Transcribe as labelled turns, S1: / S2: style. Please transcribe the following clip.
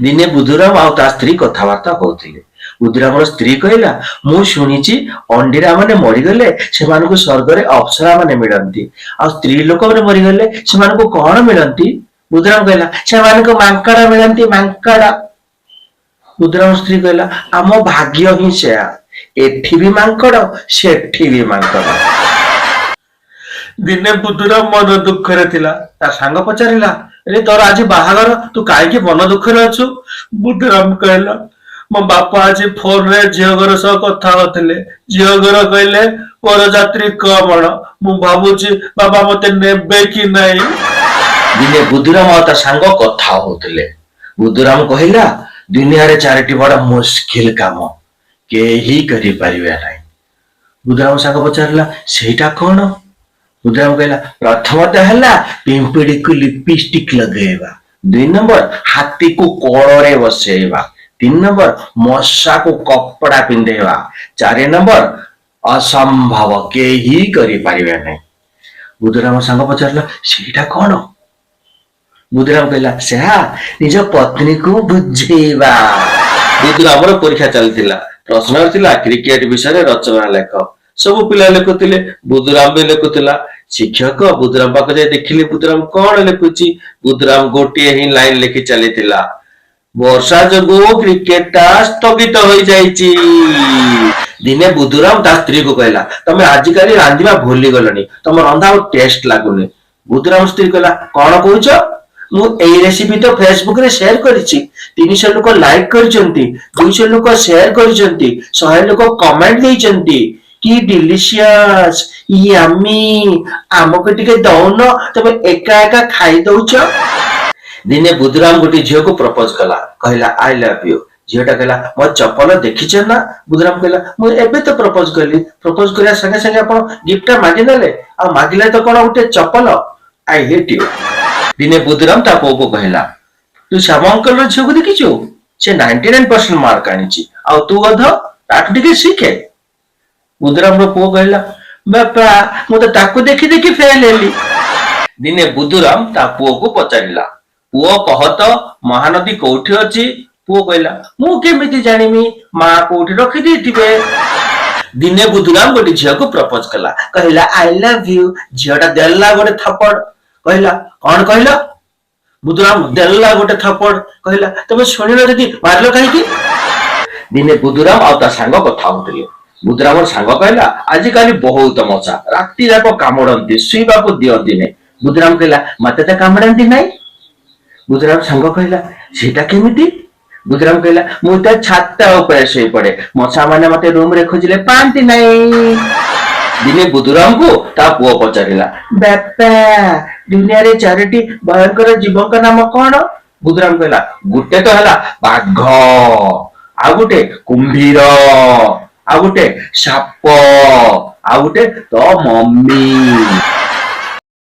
S1: दिने बुधुराम आउ ता स्त्री कथबार्ता होउथिले। बुधुरामर स्त्री कहला मु शुणिची अंडीरा माने मरिगले सेमानकु स्वर्गरे अप्सरा माने मिलंती आ स्त्री लोक माने मरिगले सेमानकु कोन मिलंती। बुधुराम कहला सेमानकु मांकड़ा मिलंती मांकड़ा। बुधुराम स्त्री कहला आम भाग्य ही सेया एठी भी मांकड़ सेठी भी मांकड़। दिने बुधुराम मन दुखरे थिला ता सांग पचारिला रे तोर आज बाहागर तू काहे मन दुखरे अछु। बुधुराम कहला मो बापा आज फोन रे झियोगर सह कथा होथिले झियोगर कहले परजात्री कमण मु भाबुची बाबा मते नेबे कि नाही। दिने बुधुराम आ ता सांग कथा होथिले। बुधुराम कहला दुनिया रे चारिटी बड़ा मुश्किल काम केही करि परिबे नाही। बुधुराम सांग पचारिला सेटा कोन। बुधुराम कहला प्रथम तो है पिंपिड़ी को लिपस्टिक लगेगा, 2 नंबर हाथी को कोड़े बसेवा, 3 नंबर मशा को कपड़ा पिंधेवा, 4 नंबर असंभव के ही करि पारिबे नै। बुधुराम सांग पचारला सेटा कोन। बुधुराम कहला सेहा निज पत्नी को बुझेवा। बुधुरामर परीक्षा चलतिला प्रश्न थिला क्रिकेट विषय रचना लेख सब पिला लेखुले बुधुराम भी लेखुला। शिक्षक बुधुराम पाक जाए देखिले बुधुराम कौन लेखुची। बुधुराम गोटे ही लाइन लिखि चली वर्षा जोगु क्रिकेट स्थगित हो जाइची। दिने बुधुराम ता स्त्री को कहला तमे आजिकाली रांधिबा भूली गलनी तम रंधा टेस्ट लागुनी। बुधुराम स्त्री कहला कौन कहूच मु एई रेसिपी तो फेसबुक रे शेयर करिछि 300 लोक लाइक करिसंती 200 लोक शेयर करिसंती 100 लोक कमेंट देइसंती कि डिलीशियस यम्मी आमको टिके दौन तबे एका एका खाई दउछ। दिने बुधुराम गोटी झियो को प्रपोज कला कहला आई लव यू। झियोटा कहला मो चप्पल देखिछ ना। बुधुराम कहला मु एबे तो प्रपोज करिया संगे संगे आपण गिफ्ट मागी नेले आ मागिले तो कोन उठे चप्पल आई हेट यू। दिने बुधुराम ता को कहला तू श्याम अंकल झियो को देखिछु से 99% मार्क आनिछि आ तू गध ताठ टिके शिखे। बुधुराम रो पुओ कहला बापा मु तो ताकू देखि देखि फेल हेली। दिने बुधुराम ता पुओ को पचारिला पुओ कह तो महानदी कोठी अछि। पुओ कहला मु केमिति जानिमी मा कोठी रखि देथिबे। दिने बुधुराम गोटे झियो को प्रपोज कला कहला आई लव यू। झियोटा देला गोटे थप्पड़ कहला कौन कहला। बुधुराम देला गोटे थप्पड़ कहला तमे सुनिलो जदी मारलो काहे की। दिने बुधुराम आ ता सांग कथा होतिले। बुधुराम सांग कहला आजिकाली बहुत मशा राति जाक कामुड़ती शुवा को दियंती नहीं। बुधुराम कहला मते तो कामुड़ती नहीं। बुधुराम सांग कहला सेटा केमिति। बुधुराम कहला मु तो छात ऊपर सोई पड़े मशा माने मते रूम रे खोजिले पांती नहीं। दिने बुधुराम को ता पुओ पचारिला बापा दुनिया रे चारिटी भयंकर जीव का नाम कौन। बुधुराम कहला गुटे तो हला बाघ आ गुटे कुंभीर आ गुटे साप आ गुटे तो मम्मी।